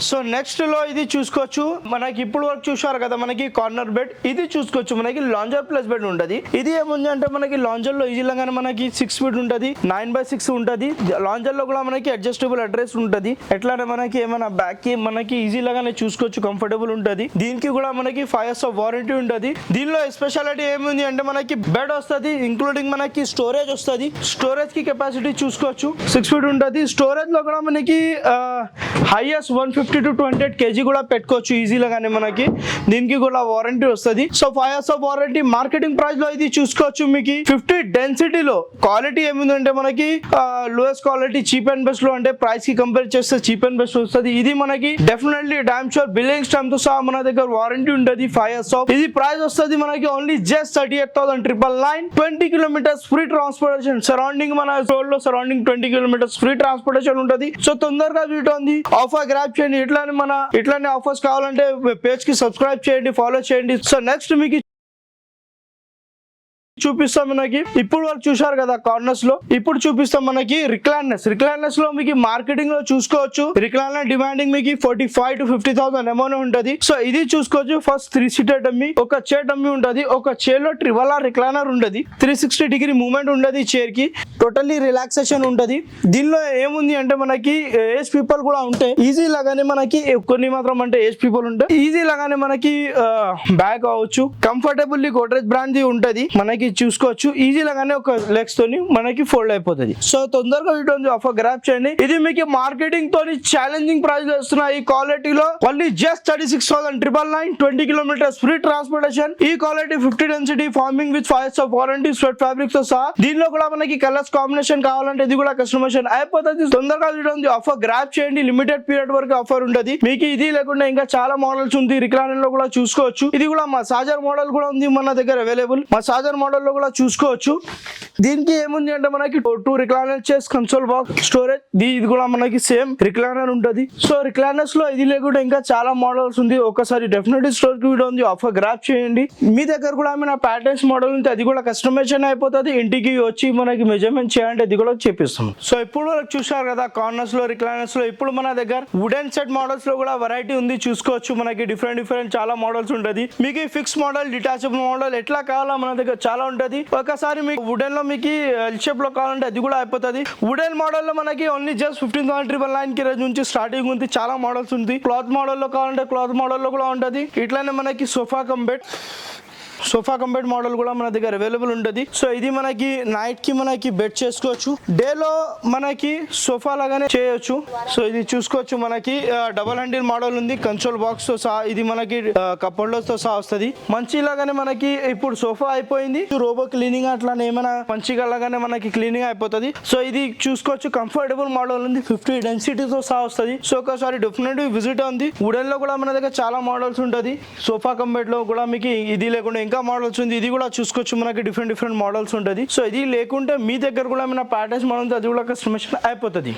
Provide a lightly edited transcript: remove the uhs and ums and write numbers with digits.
So next లో ఇది చూసుకోవచ్చు, మనకి ఇప్పుడు వరకు చూసారు కదా మనకి కార్నర్ బెడ్, ఇది చూసుకోవచ్చు మనకి లాంజర్ ప్లస్ బెడ్ ఉంటది. ఇది ఏముంది అంటే మనకి లాంజర్ లో ఈజీగానే మనకి 6 ఫీట్ ఉంటది, 9x6 ఉంటది. లాంజర్ లో కూడా మనకి అడ్జస్టబుల్ అడ్రస్ ఉంటది. ఎట్లానే మనకి ఏమైనా బ్యాక్ కి మనకి ఈజీ లాగానే చూసుకోవచ్చు, కంఫర్టబుల్ ఉంటది. దీనికి కూడా మనకి 5 years ఆఫ్ వారంటీ ఉంటది. దీనిలో స్పెషాలిటీ ఏముంది అంటే మనకి బెడ్ వస్తుంది, ఇంక్లూడింగ్ మనకి స్టోరేజ్ వస్తుంది. స్టోరేజ్ కి కెపాసిటీ చూసుకోవచ్చు 6 ఫీట్ ఉంటది. స్టోరేజ్ లో కూడా మనకి హైయెస్ట్ 150 to 200 kg కూడా పెట్టుకోవచ్చు ఈజీగానే మనకి. దీనికి కూడా వారంటీ వస్తుంది. So 5 years of warranty. Marketing price లో ఇది చూసుకోవచ్చు మీకు 50 డెన్సిటీలో. క్వాలిటీ ఏముందంటే మనకి lowest quality cheap and best లో, అంటే ప్రైస్ కి కంపేర్ చేస్తే చీప్ అండ్ బెస్ట్ వస్తుంది. ఇది మనకి definitely damn sure billing stamp తో సహా మన దగ్గర వారంటీ ఉంటుంది 5 years ఆఫ్. ఇది ప్రైస్ వస్తుంది మనకి only just 38,999. 20 kilometers free transportation. Surrounding మన రోడ్ లో సరౌండింగ్ 20 kilometers ఫ్రీ ట్రాన్స్పోర్టేషన్ ఉంటుంది. సో తొందరగా వీటి ఆఫర్ గ్రాప్ చేయండి. ఇట్లానే ఆఫర్స్ కావాలంటే పేజ్ కి సబ్స్క్రైబ్ చేయండి, ఫాలో చేయండి. సో నెక్స్ట్ మీకు చూపిస్తాం మనకి. ఇప్పుడు వరకు చూసారు కదా కార్నర్స్ లో, ఇప్పుడు చూపిస్తాం మనకి రిక్లైనర్స్ లో మీకు మార్కెటింగ్ లో చూసుకోవచ్చు. రిక్లైనర్ డిమాండింగ్ మీకు 45,000 to 50,000 అమౌంట్ ఉంటది. సో ఇది చూసుకోవచ్చు. ఫస్ట్ 3-seater డమ్మీ, ఒక చైర్ డమ్మీ ఉంటది. ఒక చైర్ లో ట్రివల్ రిక్లైనర్ ఉంటది. 360 degree మూవ్మెంట్ ఉంటది చైర్ కి. టోటల్లీ రిలాక్సేషన్ ఉంటది. దీనిలో ఏముంది అంటే మనకి ఏజ్ పీపుల్ కూడా ఉంటాయి ఈజీ లాగానే. మనకి కొన్ని మాత్రం అంటే ఏజ్ పీపుల్ ఉంటాయి ఈజీ లాగానే మనకి బ్యాగ్ కావచ్చు. కంఫర్టబుల్లీ గోడ్రేజ్ బ్రాండ్ ది ఉంటది మనకి చూసుకోవచ్చు. ఈజీ లాగానే ఒక లెగ్స్ తోని మనకి ఫోల్డ్ అయిపోతుంది. సో తొందరగా వీటి ఆఫర్ గ్రాప్ చేయండి. ఇది మీకు మార్కెటింగ్ తోని ఛాలెంజింగ్ ప్రైస్ వస్తున్న ఈ క్వాలిటీలో only just 36,999. 20 kilometers free transportation. ఈ quality 50 density farming with 5 years of warranty, sweat fabric తో సహా. దీనిలో కూడా మనకి కలర్స్ కాంబినేషన్ కావాలంటే ఇది కూడా కస్టమైజేషన్ అయిపోతుంది. తొందరగా వీటి ఆఫర్ గ్రాప్ చేయండి. లిమిటెడ్ పీరియడ్ వరకు ఆఫర్ ఉంటుంది మీకు. ఇది లేకుండా ఇంకా చాలా మోడల్స్ ఉంది. రిక్లైనర్ లో కూడా చూసుకోవచ్చు. ఇది కూడా మసాజర్ మోడల్ కూడా ఉంది మన దగ్గర అవైలబుల్. మసాజర్ మోడల్ లో కూడా చూసుకోవచ్చు. దీనికి ఏముంది అంటే మనకి 2 recliner chairs, console box, storage. ఇది కూడా మనకి సేమ్ రిక్లైనర్ ఉంటది. సో రిక్లైనర్స్ లో ఇది లేకుండా ఇంకా చాలా మోడల్స్ ఉంది. ఒకసారి డెఫినెట్లీ స్టోర్ కి వీడియో ఉంది, ఆఫర్ గ్రాప్ చేయండి. మీ దగ్గర కూడా ఏమైనా ప్యాటర్న్స్ మోడల్ ఉంటే అది కూడా కస్టమైజేషన్ అయిపోతుంది. ఇంటికి వచ్చి మనకి మెజర్మెంట్ చేయాలంటే అది కూడా చేపిస్తాం. సో ఇప్పుడు వరకు చూసారు కదా కార్నర్స్ లో, రిక్లైనర్స్ లో. ఇప్పుడు మన దగ్గర వుడెన్ సెట్ మోడల్స్ లో కూడా వెరైటీ ఉంది చూసుకోవచ్చు. మనకి డిఫరెంట్ చాలా మోడల్స్ ఉంటది. మీకు ఫిక్స్ మోడల్, డిటాచబుల్ మోడల్ ఎట్లా కావాలో మన దగ్గర చాలా ఉంటది. ఒకసారి మీకు వుడెన్ లో మీకు ఎల్ షేప్ లో కావాలంటే అది కూడా అయిపోతుంది. వుడెన్ మోడల్ లో మనకి ఓన్లీ జస్ట్ 15,999 కి నుంచి స్టార్టింగ్ ఉంది. చాలా మోడల్స్ ఉంది. క్లాత్ మోడల్ లో కావాలంటే క్లాత్ మోడల్ లో కూడా ఉంటది. ఇట్లానే మనకి సోఫా కంబెడ్ మోడల్ కూడా మన దగ్గర అవైలబుల్ ఉంటుంది. సో ఇది మనకి నైట్ కి మనకి బెడ్ చేసుకోవచ్చు, డే లో మనకి సోఫా లాగానే చేయొచ్చు. సో ఇది చూసుకోవచ్చు. మనకి డబల్ హ్యాండిల్ మోడల్ ఉంది, కన్సోల్ బాక్స్ తో సహా. ఇది మనకి కప్ హోల్డర్స్ తో సహా వస్తుంది. మంచి లాగానే మనకి ఇప్పుడు సోఫా అయిపోయింది. రోబో క్లీనింగ్ అట్లానే ఏమైనా మంచిగా లాగానే మనకి క్లీనింగ్ అయిపోతుంది. సో ఇది చూసుకోవచ్చు. కంఫర్టబుల్ మోడల్ ఉంది, 50 డెన్సిటీ తో సహా వస్తుంది. సో ఒకసారి డెఫినెట్లీ విజిట్ ఉంది. వుడెన్ లో కూడా మన దగ్గర చాలా మోడల్స్ ఉంటుంది. సోఫా కంబెడ్ లో కూడా మీకు ఇది లేకుండా ఇంకా మోడల్స్ ఉంది. ఇది కూడా చూసుకోవచ్చు. మనకి డిఫరెంట్ మోడల్స్ ఉంటుంది. సో ఇది లేకుంటే మీ దగ్గర కూడా ఏమైనా ప్యాటర్న్స్ మోడల్ అది కూడా కస్టమైజేషన్ అయిపోతుంది.